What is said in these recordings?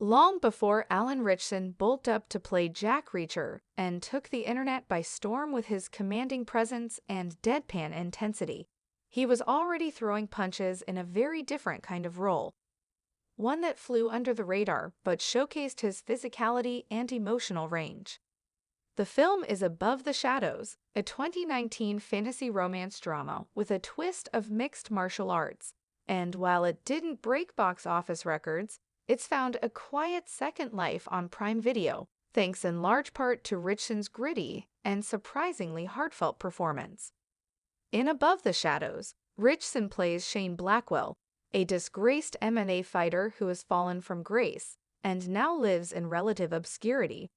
Long before Alan Ritchson bulked up to play Jack Reacher and took the internet by storm with his commanding presence and deadpan intensity, he was already throwing punches in a very different kind of role. One that flew under the radar but showcased his physicality and emotional range. The film is Above the Shadows, a 2019 fantasy romance drama with a twist of mixed martial arts, and while it didn't break box office records, it's found a quiet second life on Prime Video, thanks in large part to Ritchson's gritty and surprisingly heartfelt performance. In Above the Shadows, Ritchson plays Shane Blackwell, a disgraced MMA fighter who has fallen from grace and now lives in relative obscurity.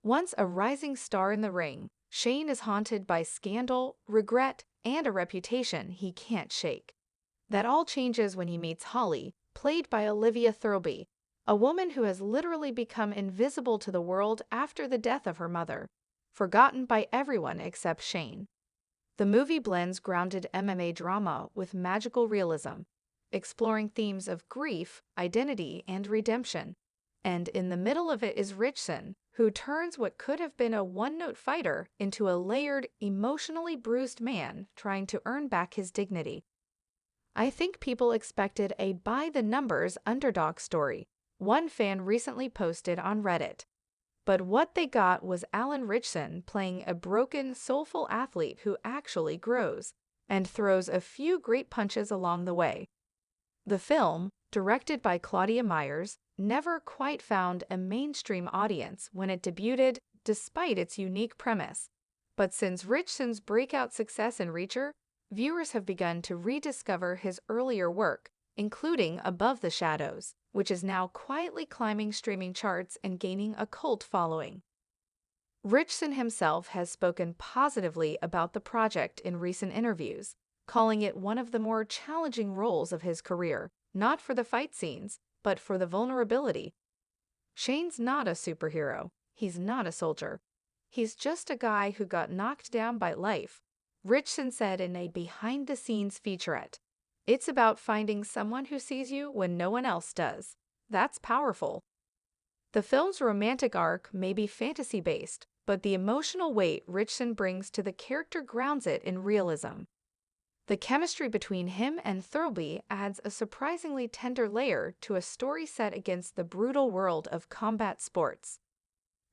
Once a rising star in the ring, Shane is haunted by scandal, regret, and a reputation he can't shake. That all changes when he meets Holly, played by Olivia Thirlby, a woman who has literally become invisible to the world after the death of her mother, forgotten by everyone except Shane. The movie blends grounded MMA drama with magical realism, exploring themes of grief, identity, and redemption. And in the middle of it is Ritchson, who turns what could have been a one-note fighter into a layered, emotionally bruised man trying to earn back his dignity. I think people expected a by-the-numbers underdog story, one fan recently posted on Reddit. But what they got was Alan Ritchson playing a broken, soulful athlete who actually grows and throws a few great punches along the way. The film, directed by Claudia Myers, never quite found a mainstream audience when it debuted, despite its unique premise. But since Ritchson's breakout success in Reacher, viewers have begun to rediscover his earlier work, including Above the Shadows, which is now quietly climbing streaming charts and gaining a cult following. Ritchson himself has spoken positively about the project in recent interviews, calling it one of the more challenging roles of his career, not for the fight scenes, but for the vulnerability. Shane's not a superhero. He's not a soldier. He's just a guy who got knocked down by life, Ritchson said in a behind-the-scenes featurette. It's about finding someone who sees you when no one else does. That's powerful. The film's romantic arc may be fantasy-based, but the emotional weight Ritchson brings to the character grounds it in realism. The chemistry between him and Thirlby adds a surprisingly tender layer to a story set against the brutal world of combat sports.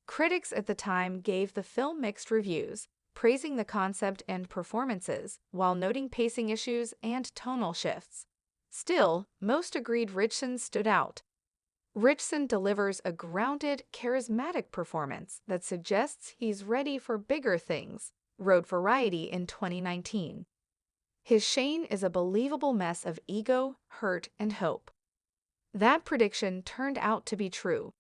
Critics at the time gave the film mixed reviews, praising the concept and performances, while noting pacing issues and tonal shifts. Still, most agreed Ritchson stood out. Ritchson delivers a grounded, charismatic performance that suggests he's ready for bigger things, wrote Variety in 2019. His Shane is a believable mess of ego, hurt, and hope. That prediction turned out to be true.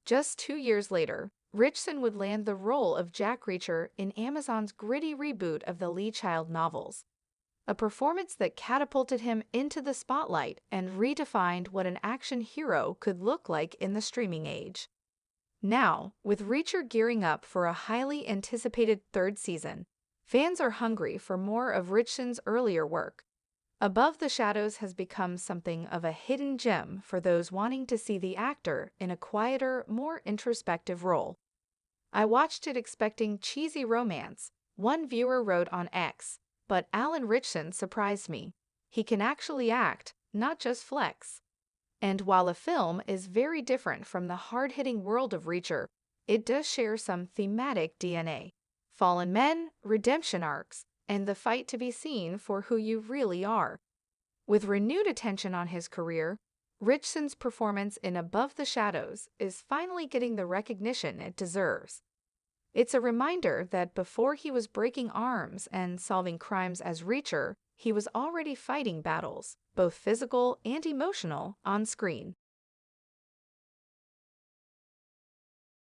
Just 2 years later, Ritchson would land the role of Jack Reacher in Amazon's gritty reboot of the Lee Child novels, a performance that catapulted him into the spotlight and redefined what an action hero could look like in the streaming age. Now, with Reacher gearing up for a highly anticipated third season, fans are hungry for more of Ritchson's earlier work. Above the Shadows has become something of a hidden gem for those wanting to see the actor in a quieter, more introspective role. I watched it expecting cheesy romance, one viewer wrote on X, but Alan Ritchson surprised me. He can actually act, not just flex. And while a film is very different from the hard-hitting world of Reacher, it does share some thematic DNA. Fallen men, redemption arcs, and the fight to be seen for who you really are. With renewed attention on his career, Ritchson's performance in Above the Shadows is finally getting the recognition it deserves. It's a reminder that before he was breaking arms and solving crimes as Reacher, he was already fighting battles, both physical and emotional, on screen.